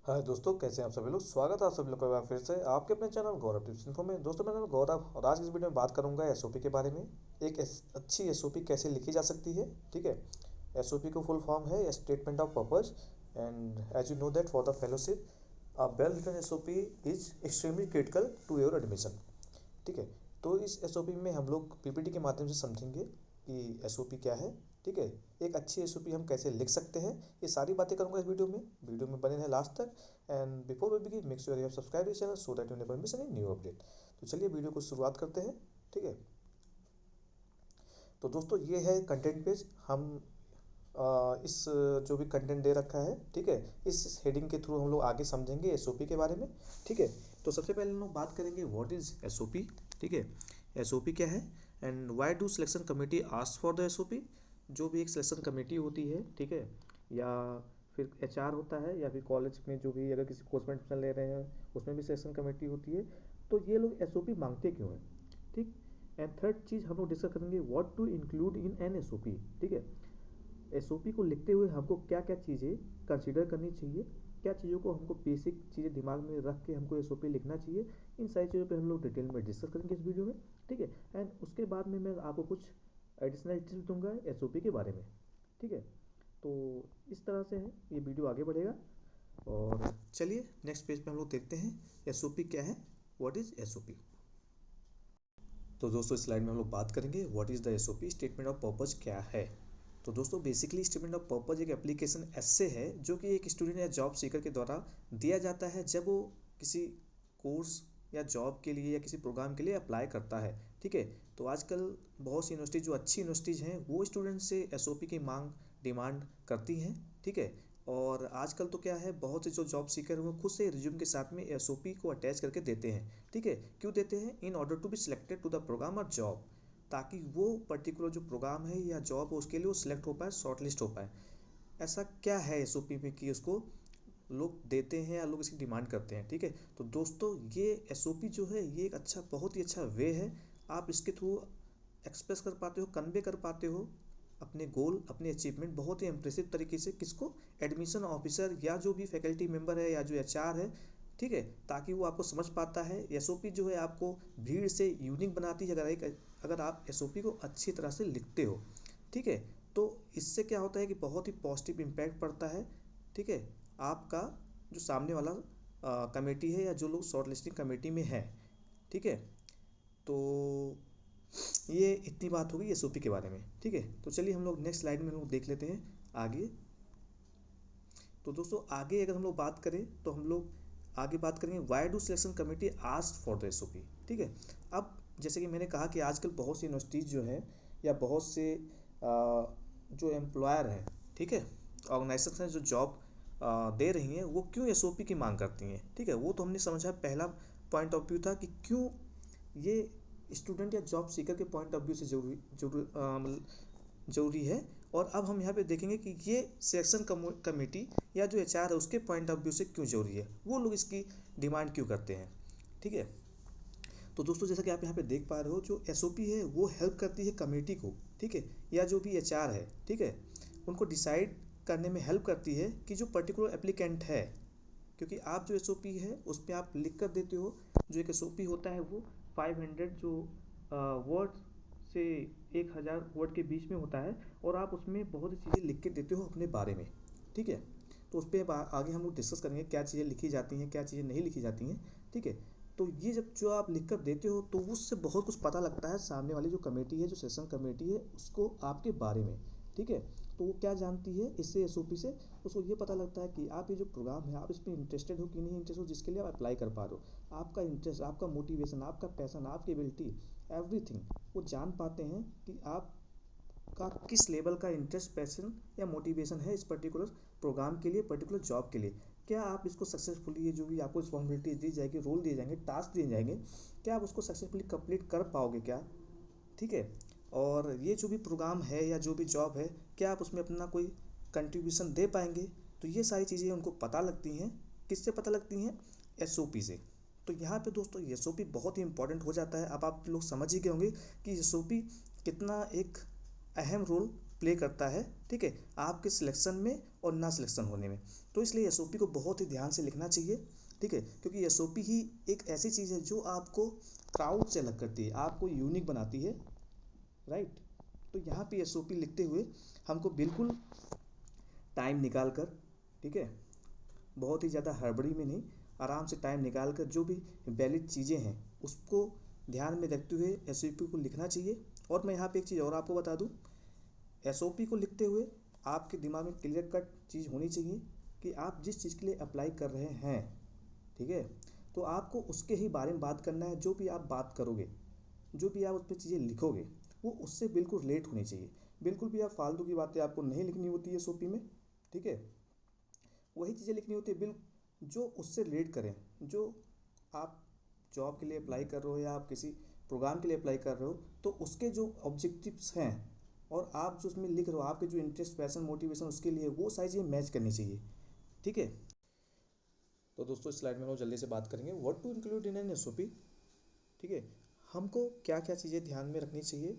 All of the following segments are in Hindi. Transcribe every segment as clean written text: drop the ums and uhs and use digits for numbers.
हाय दोस्तों, कैसे हैं आप सभी लोग। स्वागत है आप सभी लोग का एक बार फिर से आपके अपने चैनल गौरव टिप्स इन्फो में। दोस्तों, मेरा नाम गौरव और आज की इस वीडियो में बात करूंगा एसओपी के बारे में। एक अच्छी एसओपी कैसे लिखी जा सकती है। ठीक है। एसओपी का फुल फॉर्म है statement of purpose, and as you know that for the fellowship a well written SOP is extremely critical to your admission. ठीक है। तो इस एसओपी में हम लोग पीपीटी के माध्यम से समझेंगे कि एसओपी क्या है। ठीक है। एक अच्छी एसओपी हम कैसे लिख सकते हैं, ये सारी बातें करूंगा इस वीडियो में बने रहे लास्ट तक। And before we begin make sure you have subscribe this channel so that you never miss any new update. तो चलिए वीडियो को शुरुआत करते हैं। ठीक है। तो दोस्तों, ये है कंटेंट पेज। हम इस जो भी कंटेंट दे रखा है, ठीक है, इस हेडिंग के थ्रू हम लोग आगे समझेंगे एसओपी के बारे में। ठीक है। तो सबसे पहले हम लोग बात करेंगे व्हाट इज एसओपी। ठीक है। एसओपी क्या है and why do selection committee ask for the SOP. जो भी एक सिलेक्शन कमेटी होती है, ठीक है, या फिर एचआर होता है, या फिर कॉलेज में जो भी अगर किसी कोर्स में एडमिशन ले रहे हैं उसमें भी सिलेक्शन कमेटी होती है। तो ये लोग एसओपी मांगते क्यों हैं। ठीक। एंड थर्ड चीज़ हम लोग डिस्कस करेंगे what to include in an SOP. ठीक है। एसओपी को लिखते हुए हमको क्या क्या चीज़ें कंसीडर करनी चाहिए, क्या चीज़ों को हमको बेसिक चीज़ें दिमाग में रख के हमको एसओपी लिखना चाहिए। इन सारी चीज़ों पे हम लोग डिटेल में डिस्कस करेंगे इस वीडियो में। ठीक है। एंड उसके बाद में मैं आपको कुछ एडिशनल टिप्स दूंगा एसओपी के बारे में। ठीक है। तो इस तरह से है ये वीडियो आगे बढ़ेगा। और चलिए नेक्स्ट पेज पे हम लोग देखते हैं एसओपी क्या है, व्हाट इज एसओपी। तो दोस्तों, इस स्लाइड में हम लोग बात करेंगे what is the SOP, statement of purpose क्या है। तो दोस्तों, बेसिकली स्टेटमेंट ऑफ पर्पस एक एप्लीकेशन ऐसे है जो कि एक स्टूडेंट या जॉब सीकर के द्वारा दिया जाता है जब वो किसी कोर्स या जॉब के लिए या किसी प्रोग्राम के लिए अप्लाई करता है। ठीक है। तो आजकल बहुत सी यूनिवर्सिटी, जो अच्छी यूनिवर्सिटीज़ हैं, वो स्टूडेंट से एसओपी की मांग डिमांड करती हैं। ठीक है। और आजकल तो क्या है, बहुत से जो जॉब सीकर हैं वो खुद से रिज्यूम के साथ में एसओपी को अटैच करके देते हैं। ठीक है। क्यों देते हैं? In order to be selected to the programme और जॉब, ताकि वो पर्टिकुलर जो प्रोग्राम है या जॉब है उसके लिए वो सिलेक्ट हो पाए, शॉर्ट लिस्ट हो पाए। ऐसा क्या है एसओपी में कि उसको लोग देते हैं या लोग इसकी डिमांड करते हैं। ठीक है। तो दोस्तों, ये एसओपी जो है ये एक अच्छा, बहुत ही अच्छा वे है। आप इसके थ्रू एक्सप्रेस कर पाते हो, कन्वे कर पाते हो अपने गोल, अपने अचीवमेंट बहुत ही इम्प्रेसिव तरीके से। किसको? एडमिशन ऑफिसर या जो भी फैकल्टी मेंबर है या जो एचआर है। ठीक है। ताकि वो आपको समझ पाता है। एसओपी जो है आपको भीड़ से यूनिक बनाती है अगर आप एसओपी को अच्छी तरह से लिखते हो। ठीक है। तो इससे क्या होता है कि बहुत ही पॉजिटिव इम्पैक्ट पड़ता है। ठीक है। आपका जो सामने वाला कमेटी है या जो लोग शॉर्ट लिस्टिंग कमेटी में है। ठीक है। तो ये इतनी बात होगी एसओपी के बारे में। ठीक है। तो चलिए हम लोग नेक्स्ट स्लाइड में हम लोग देख लेते हैं आगे। तो दोस्तों, आगे अगर हम लोग बात करें तो हम लोग आगे बात करेंगे why do selection committee ask for the SOP. ठीक है। अब जैसे कि मैंने कहा कि आजकल बहुत सी यूनिवर्सिटीज़ जो है या बहुत से जो एम्प्लॉयर हैं, ठीक है, ऑर्गेनाइजेशन जो जॉब दे रही हैं, वो क्यों एसओपी की मांग करती हैं। ठीक है। वो तो हमने समझा, पहला पॉइंट ऑफ व्यू था कि क्यों ये स्टूडेंट या जॉब सीकर के पॉइंट ऑफ व्यू से जरूरी है। और अब हम यहाँ पे देखेंगे कि ये सिलेक्शन कमेटी या जो एचआर है उसके पॉइंट ऑफ व्यू से क्यों जरूरी है, वो लोग इसकी डिमांड क्यों करते हैं। ठीक है। तो दोस्तों, जैसा कि आप यहाँ पे देख पा रहे हो, जो एसओपी है वो हेल्प करती है कमेटी को, ठीक है, या जो भी एचआर है, ठीक है, उनको डिसाइड करने में हेल्प करती है कि जो पर्टिकुलर एप्लीकेंट है। क्योंकि आप जो एसओपी है उस पर आप लिख कर देते हो। जो एक एसओपी होता है वो 500 जो वर्ड से 1000 वर्ड के बीच में होता है, और आप उसमें बहुत सी चीज़ें लिख के देते हो अपने बारे में। ठीक है। तो उस पर आगे हम लोग डिस्कस करेंगे क्या चीज़ें लिखी जाती हैं, क्या चीज़ें नहीं लिखी जाती हैं। ठीक है। तो ये जब जो आप लिख कर देते हो तो उससे बहुत कुछ पता लगता है सामने वाली जो कमेटी है, जो सेशन कमेटी है, उसको आपके बारे में। ठीक है। तो वो क्या जानती है इससे, एसओपी से उसको ये पता लगता है कि आप ये जो प्रोग्राम है आप इसमें इंटरेस्टेड हो कि नहीं इंटरेस्ट हो, जिसके लिए आप अप्लाई कर पा रहे हो। आपका इंटरेस्ट, आपका मोटिवेशन, आपका पैशन, आपकी एबिलिटी, एवरीथिंग वो जान पाते हैं कि आप का किस लेवल का इंटरेस्ट, पैशन या मोटिवेशन है इस पर्टिकुलर प्रोग्राम के लिए, पर्टिकुलर जॉब के लिए। क्या आप इसको सक्सेसफुली, ये जो भी आपको रिस्पॉन्सिबिलिटीज दी जाएगी, रोल दिए जाएंगे, टास्क दिए जाएंगे, क्या आप उसको सक्सेसफुली कंप्लीट कर पाओगे क्या। ठीक है। और ये जो भी प्रोग्राम है या जो भी जॉब है, क्या आप उसमें अपना कोई कंट्रीब्यूशन दे पाएंगे। तो ये सारी चीज़ें उनको पता लगती हैं। किससे पता लगती हैं? एसओपी से। तो यहाँ पे दोस्तों एसओपी बहुत ही इंपॉर्टेंट हो जाता है। अब आप लोग समझ ही गए होंगे कि एसओपी कितना एक अहम रोल प्ले करता है, ठीक है, आपके सिलेक्शन में और ना सिलेक्शन होने में। तो इसलिए एसओपी को बहुत ही ध्यान से लिखना चाहिए, ठीक है, क्योंकि एसओपी ही एक ऐसी चीज़ है जो आपको क्राउड से अलग करती है, आपको यूनिक बनाती है, राइट। तो यहाँ पे एसओपी लिखते हुए हमको बिल्कुल टाइम निकाल कर, ठीक है, बहुत ही ज़्यादा हड़बड़ी में नहीं, आराम से टाइम निकाल कर जो भी वैलिड चीज़ें हैं उसको ध्यान में रखते हुए एसओपी को लिखना चाहिए। और मैं यहाँ पे एक चीज़ और आपको बता दूँ, एसओपी को लिखते हुए आपके दिमाग में क्लियर कट चीज़ होनी चाहिए कि आप जिस चीज़ के लिए अप्लाई कर रहे हैं, ठीक है, तो आपको उसके ही बारे में बात करना है। जो भी आप बात करोगे, जो भी आप उस पर चीज़ें लिखोगे, वो उससे बिल्कुल रिलेट होनी चाहिए। बिल्कुल भी आप फालतू की बातें आपको नहीं लिखनी होती है एसओपी में, ठीक है, वही चीज़ें लिखनी होती है बिल्कुल जो उससे रिलेट करें। जो आप जॉब के लिए अप्लाई कर रहे हो या आप किसी प्रोग्राम के लिए अप्लाई कर रहे हो, तो उसके जो ऑब्जेक्टिव्स हैं और आप जो उसमें लिख रहे हो, आपके जो इंटरेस्ट, पैशन, मोटिवेशन उसके लिए, वो सारी चीज़ें मैच करनी चाहिए, ठीक है। तो दोस्तों इस स्लाइड में हम जल्दी से बात करेंगे what to include in an SOP, ठीक है, हमको क्या क्या चीज़ें ध्यान में रखनी चाहिए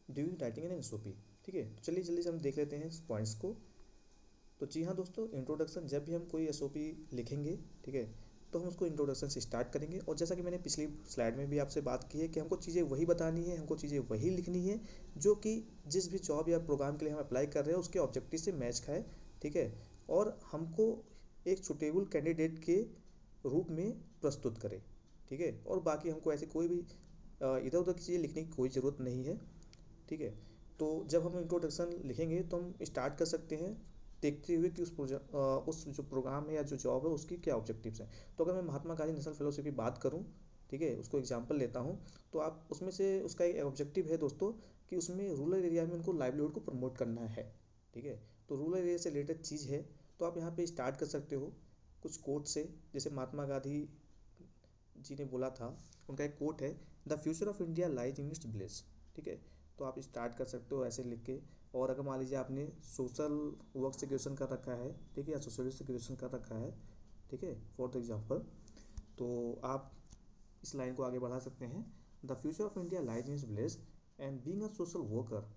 ड्यूरिंग राइटिंग एन एसओपी, ठीक है। तो चलिए जल्दी से हम देख लेते हैं इस पॉइंट्स को। तो जी हाँ दोस्तों, इंट्रोडक्शन, जब भी हम कोई एसओपी लिखेंगे, ठीक है, तो हम उसको इंट्रोडक्शन से स्टार्ट करेंगे। और जैसा कि मैंने पिछली स्लाइड में भी आपसे बात की है कि हमको चीज़ें वही बतानी है, हमको चीज़ें वही लिखनी है जो कि जिस भी जॉब या प्रोग्राम के लिए हम अप्लाई कर रहे हैं उसके ऑब्जेक्टिव से मैच खाए, ठीक है, और हमको एक सुटेबल कैंडिडेट के रूप में प्रस्तुत करे, ठीक है। और बाकी हमको ऐसे कोई भी इधर उधर की चीज़ें लिखने की कोई ज़रूरत नहीं है, ठीक है। तो जब हम इंट्रोडक्शन लिखेंगे तो हम स्टार्ट कर सकते हैं देखते हुए कि उस जो प्रोग्राम है या जो जॉब है उसकी क्या ऑब्जेक्टिव्स हैं। तो अगर मैं महात्मा गांधी नेशनल फेलोशिप की बात करूं, ठीक है, उसको एग्जांपल लेता हूं, तो आप उसमें से उसका एक ऑब्जेक्टिव है दोस्तों कि उसमें रूरल एरिया में उनको लाइवलीहुड को प्रमोट करना है, ठीक है। तो रूरल एरिया से रिलेटेड चीज़ है, तो आप यहाँ पे स्टार्ट कर सकते हो कुछ कोट से। जैसे महात्मा गांधी जी ने बोला था, उनका एक कोट है, the future of India lies in its village, ठीक है। तो आप स्टार्ट कर सकते हो ऐसे लिख के। और अगर मान लीजिए आपने सोशल वर्क से ग्रेजुएशन कर रखा है, ठीक है, या सोशलिस्ट से ग्रेजुएशन कर रखा है, ठीक है, फॉर द एग्जाम्पल, तो आप इस लाइन को आगे बढ़ा सकते हैं, the future of India lies in its village and being a social worker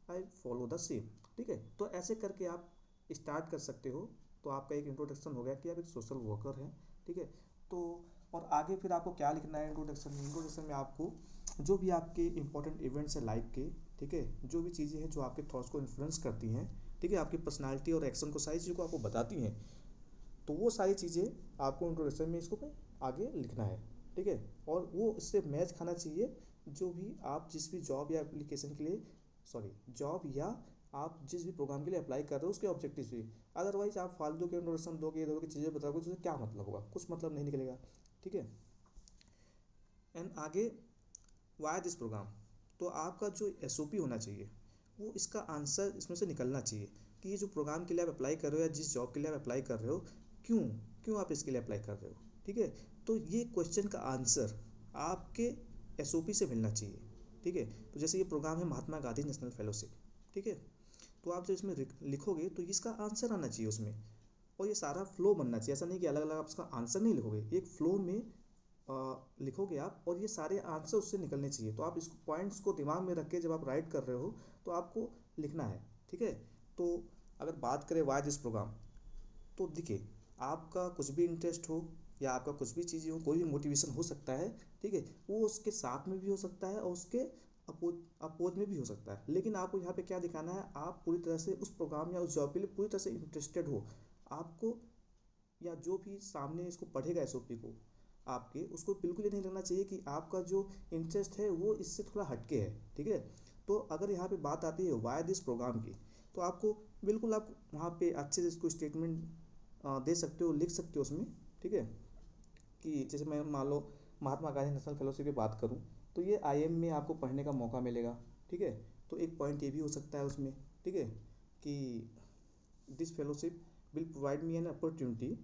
I follow the same, ठीक है। तो ऐसे करके आप स्टार्ट कर सकते हो। तो आपका एक इंट्रोडक्शन हो गया कि आप एक सोशल वर्कर हैं, ठीक है। तो और आगे फिर आपको क्या लिखना है इंट्रोडक्शन में आपको जो भी आपके इंपॉर्टेंट इवेंट्स हैं लाइफ के, ठीक है, जो भी चीज़ें हैं जो आपके थॉट्स को इन्फ्लुएंस करती हैं, ठीक है, आपकी पर्सनालिटी और एक्शन को, सारी चीज़ों को आपको बताती हैं, तो वो सारी चीज़ें आपको इंट्रोडक्शन में इसको आगे लिखना है, ठीक है। और वो इससे मैच खाना चाहिए जो भी आप जिस भी जॉब या एप्लीकेशन के लिए, सॉरी, जॉब या आप जिस भी प्रोग्राम के लिए अप्लाई कर रहे हो उसके ऑब्जेक्टिव भी। अदरवाइज आप फालतू के इंट्रोडक्शन दोगे, इधर की चीज़ें बताओगे तो क्या मतलब होगा, कुछ मतलब नहीं निकलेगा, ठीक है। एंड आगे वाई दिस प्रोग्राम, तो आपका जो एसओपी होना चाहिए वो इसका आंसर इसमें से निकलना चाहिए कि ये जो प्रोग्राम के लिए आप अप्लाई कर रहे हो या जिस जॉब के लिए आप अप्लाई कर रहे हो, क्यों क्यों आप इसके लिए अप्लाई कर रहे हो, ठीक है। तो ये क्वेश्चन का आंसर आपके एसओपी से मिलना चाहिए, ठीक है। तो जैसे ये प्रोग्राम है महात्मा गांधी नेशनल फेलोशिप, ठीक है, तो आप जब इसमें लिखोगे तो इसका आंसर आना चाहिए उसमें, और ये सारा फ्लो बनना चाहिए। ऐसा नहीं कि अलग अलग आप उसका आंसर नहीं लिखोगे, एक फ्लो में लिखोगे आप, और ये सारे आंसर उससे निकलने चाहिए। तो आप इसको पॉइंट्स को दिमाग में रख के जब आप राइट कर रहे हो तो आपको लिखना है, ठीक है। तो अगर बात करें वाई दिस प्रोग्राम, तो देखिए आपका कुछ भी इंटरेस्ट हो या आपका कुछ भी चीज़ हो, कोई भी मोटिवेशन हो सकता है, ठीक है, वो उसके साथ में भी हो सकता है और उसके अपोज में भी हो सकता है। लेकिन आपको यहाँ पे क्या दिखाना है, आप पूरी तरह से उस प्रोग्राम या उस जॉब के लिए पूरी तरह से इंटरेस्टेड हो। आपको या जो भी सामने इसको पढ़ेगा एसओपी को आपके, उसको बिल्कुल ये नहीं लगना चाहिए कि आपका जो इंटरेस्ट है वो इससे थोड़ा हटके है, ठीक है। तो अगर यहाँ पे बात आती है वाई दिस प्रोग्राम की, तो आपको बिल्कुल आप वहाँ पे अच्छे से इसको स्टेटमेंट दे सकते हो, लिख सकते हो उसमें, ठीक है। कि जैसे मैं मान लो महात्मा गांधी नेशनल फेलोशिप की बात करूँ, तो ये आईएम में आपको पढ़ने का मौका मिलेगा, ठीक है। तो एक पॉइंट ये भी हो सकता है उसमें, ठीक है, कि this fellowship will provide me an opportunity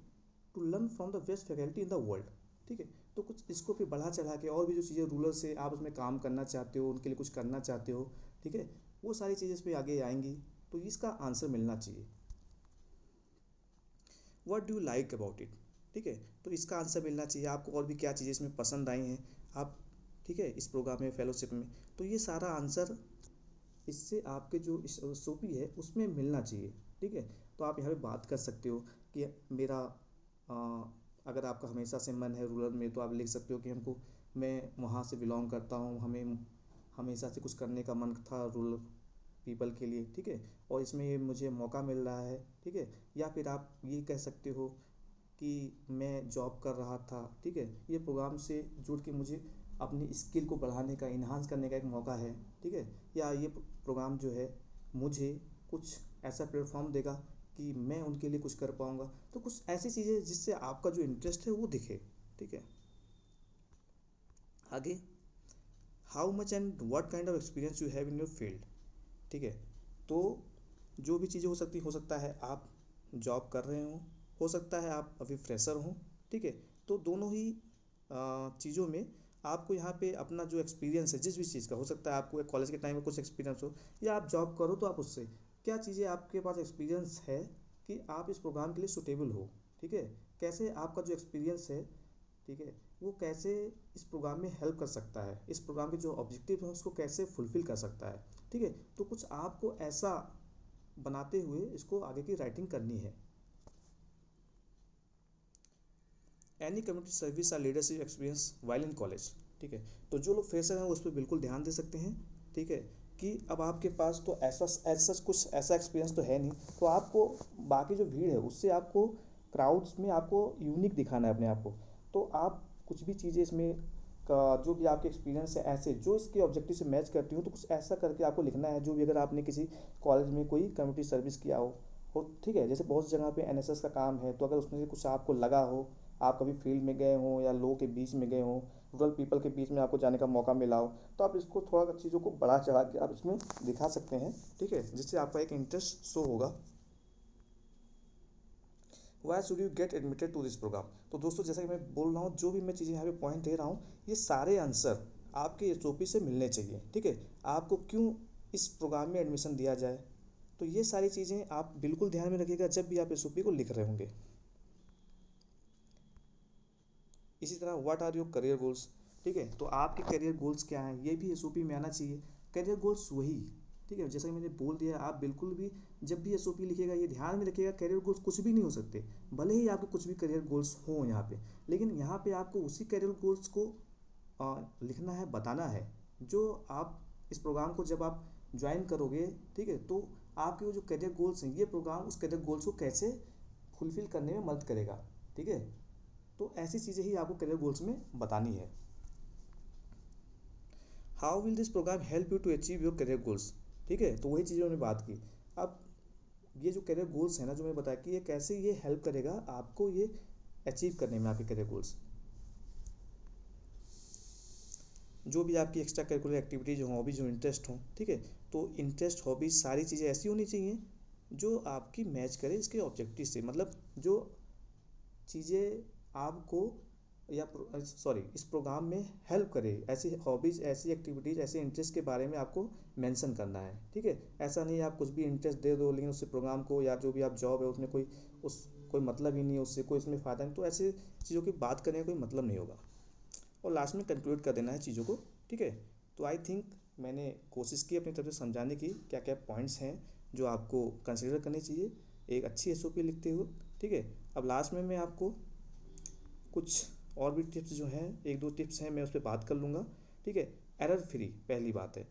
to learn from the best faculty in the world, ठीक है। तो कुछ इसको फिर बढ़ा चढ़ा के और भी जो चीज़ें रूरल से आप उसमें काम करना चाहते हो, उनके लिए कुछ करना चाहते हो, ठीक है, वो सारी चीज़ें इस पर आगे आएंगी। तो इसका आंसर मिलना चाहिए, what do you like about it, ठीक है। तो इसका आंसर मिलना चाहिए आपको, और भी क्या चीज़ें इसमें पसंद आई हैं आप, ठीक है, इस प्रोग्राम में, फेलोशिप में। तो ये सारा आंसर इससे आपके जो एसओपी है उसमें मिलना चाहिए। ठीक है, तो आप यहाँ पे बात कर सकते हो कि मेरा आ, अगर आपका हमेशा से मन है रूरल में तो आप लिख सकते हो कि हमको, मैं वहाँ से बिलोंग करता हूँ, हमें हमेशा से कुछ करने का मन था रूरल पीपल के लिए। ठीक है, और इसमें ये मुझे मौका मिल रहा है। ठीक है, या फिर आप ये कह सकते हो कि मैं जॉब कर रहा था। ठीक है, ये प्रोग्राम से जुड़ के मुझे अपनी स्किल को बढ़ाने का, इन्हांस करने का एक मौका है। ठीक है, या ये प्रोग्राम जो है मुझे कुछ ऐसा प्लेटफॉर्म देगा कि मैं उनके लिए कुछ कर पाऊंगा। तो कुछ ऐसी चीज़ें जिससे आपका जो इंटरेस्ट है वो दिखे। ठीक है, आगे, how much and what kind of experience you have in your field. ठीक है, तो जो भी चीज़ें हो सकता है आप जॉब कर रहे हो सकता है आप अभी फ्रेशर हो। ठीक है, तो दोनों ही चीज़ों में आपको यहाँ पे अपना जो एक्सपीरियंस है जिस भी चीज़ का, हो सकता है आपको कॉलेज के टाइम में कुछ एक्सपीरियंस हो, या आप जॉब करो तो आप उससे क्या चीज़ें आपके पास एक्सपीरियंस है कि आप इस प्रोग्राम के लिए सुटेबल हो। ठीक है, कैसे आपका जो एक्सपीरियंस है, ठीक है, वो कैसे इस प्रोग्राम में हेल्प कर सकता है, इस प्रोग्राम के जो ऑब्जेक्टिव है उसको कैसे फुलफिल कर सकता है। ठीक है, तो कुछ आपको ऐसा बनाते हुए इसको आगे की राइटिंग करनी है। एनी कम्युनिटी सर्विस और leadership experience while in college. ठीक है, तो जो लोग फ्रेशर हैं उस पर बिल्कुल ध्यान दे सकते हैं। ठीक है, कि अब आपके पास तो ऐसा कुछ ऐसा एक्सपीरियंस तो है नहीं, तो आपको बाकी जो भीड़ है उससे आपको, क्राउड्स में आपको यूनिक दिखाना है अपने आप को। तो आप कुछ भी चीज़ें इसमें का जो भी आपके एक्सपीरियंस है ऐसे जो इसके ऑब्जेक्टिव से मैच करती हो, तो कुछ ऐसा करके आपको लिखना है जो भी, अगर आपने किसी कॉलेज में कोई कम्युनिटी सर्विस किया हो। ठीक है, जैसे बहुत सी जगह पे एनएसएस का काम है, तो अगर उसमें से कुछ आपको लगा हो, आप कभी फील्ड में गए हो या लोगों के बीच में गए हो, रूरल पीपल के बीच में आपको जाने का मौका मिला हो, तो आप इसको थोड़ा चीज़ों को बढ़ा चढ़ा के आप इसमें दिखा सकते हैं। ठीक है, जिससे आपका एक इंटरेस्ट शो होगा। Why should you get admitted to this programme. तो दोस्तों, जैसा कि मैं बोल रहा हूँ, जो भी मैं चीज़ें यहाँ पे पॉइंट दे रहा हूँ, ये सारे आंसर आपके एसओपी से मिलने चाहिए। ठीक है, आपको क्यों इस प्रोग्राम में एडमिशन दिया जाए, तो ये सारी चीज़ें आप बिल्कुल ध्यान में रखिएगा जब भी आप एसओपी को लिख रहे होंगे। इसी तरह what are your career goals. ठीक है, तो आपके करियर गोल्स क्या हैं, ये भी एसओपी में आना चाहिए। करियर गोल्स वही, ठीक है, जैसा कि मैंने बोल दिया, आप बिल्कुल भी जब भी एसओपी लिखिएगा ये ध्यान में रखिएगा, करियर गोल्स कुछ भी नहीं हो सकते, भले ही आपके कुछ भी करियर गोल्स हों यहाँ पे, लेकिन यहाँ पे आपको उसी करियर गोल्स को लिखना है, बताना है, जो आप इस प्रोग्राम को जब आप ज्वाइन करोगे। ठीक है, तो आपके वो जो करियर गोल्स हैं, ये प्रोग्राम उस करियर गोल्स को कैसे फुलफिल करने में मदद करेगा। ठीक है, तो ऐसी चीज़ें ही आपको करियर गोल्स में बतानी है। How will this programme help you to achieve your career goals. ठीक है, तो वही चीज़ें हमने बात की। अब ये जो करियर गोल्स है ना, जो मैं बताया कि ये कैसे ये हेल्प करेगा आपको ये अचीव करने में, आपके करियर गोल्स। जो भी आपकी एक्स्ट्रा करिकुलर एक्टिविटीज हो, हॉबीज हो, इंटरेस्ट हो। ठीक है, तो इंटरेस्ट, हॉबीज, सारी चीज़ें ऐसी होनी चाहिए जो आपकी मैच करे इसके ऑब्जेक्टिव से, मतलब जो चीज़ें आपको, या सॉरी, इस प्रोग्राम में हेल्प करे, ऐसी हॉबीज़, ऐसी एक्टिविटीज़, ऐसे इंटरेस्ट के बारे में आपको मेंशन करना है। ठीक है, ऐसा नहीं आप कुछ भी इंटरेस्ट दे दो लेकिन उससे प्रोग्राम को, या जो भी आप जॉब है उसमें कोई मतलब ही नहीं है, उससे कोई इसमें फ़ायदा नहीं, तो ऐसे चीज़ों की बात करने का कोई मतलब नहीं होगा, और लास्ट में कंक्लूड कर देना है चीज़ों को। ठीक है, तो आई थिंक मैंने कोशिश की अपनी तरफ से समझाने की क्या क्या पॉइंट्स हैं जो आपको कंसिडर करने चाहिए एक अच्छी एसओपी लिखते हुए। ठीक है, अब लास्ट में मैं आपको कुछ और भी टिप्स जो हैं, एक दो टिप्स हैं, मैं उस पर बात कर लूँगा। ठीक है, एरर फ्री पहली बात है।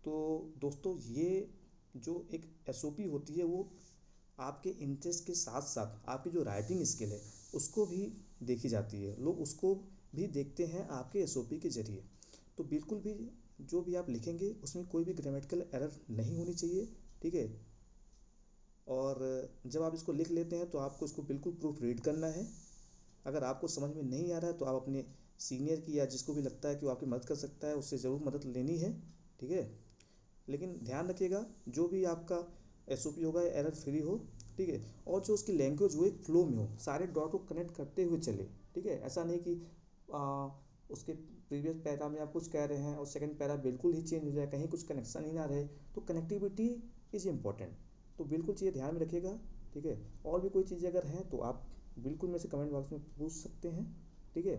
तो दोस्तों, ये जो एक एसओपी होती है वो आपके इंटरेस्ट के साथ साथ आपकी जो राइटिंग स्किल है उसको भी देखी जाती है, लोग उसको भी देखते हैं आपके एसओपी के जरिए। तो बिल्कुल भी जो भी आप लिखेंगे उसमें कोई भी ग्रामेटिकल एरर नहीं होनी चाहिए। ठीक है, और जब आप इसको लिख लेते हैं तो आपको इसको बिल्कुल प्रूफ रीड करना है। अगर आपको समझ में नहीं आ रहा है तो आप अपने सीनियर की, या जिसको भी लगता है कि वो आपकी मदद कर सकता है, उससे ज़रूर मदद लेनी है। ठीक है, लेकिन ध्यान रखिएगा जो भी आपका एसओपी होगा एरर फ्री हो। ठीक है, और जो उसकी लैंग्वेज वो एक फ्लो में हो, सारे डॉट को कनेक्ट करते हुए चले। ठीक है, ऐसा नहीं कि उसके प्रीवियस पैरा में आप कुछ कह रहे हैं और सेकंड पैरा बिल्कुल ही चेंज हो जाए, कहीं कुछ कनेक्शन ही ना रहे। तो कनेक्टिविटी इज़ इम्पॉर्टेंट, तो बिल्कुल चीज़ें ध्यान में रखिएगा। ठीक है, और भी कोई चीज़ें अगर हैं तो आप बिल्कुल मेरे से कमेंट बॉक्स में पूछ सकते हैं। ठीक है,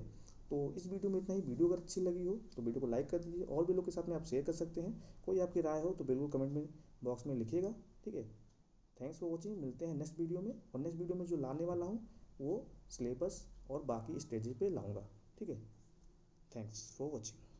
तो इस वीडियो में इतना ही। वीडियो अगर अच्छी लगी हो तो वीडियो को लाइक कर दीजिए, और भी लोग के साथ में आप शेयर कर सकते हैं। कोई आपकी राय हो तो बिल्कुल कमेंट में बॉक्स में लिखिएगा, ठीक है। थैंक्स फॉर वॉचिंग, मिलते हैं नेक्स्ट वीडियो में। और नेक्स्ट वीडियो में जो लाने वाला हूँ वो सिलेबस और बाकी स्टेजेस पे लाऊंगा, ठीक है। Thanks for watching.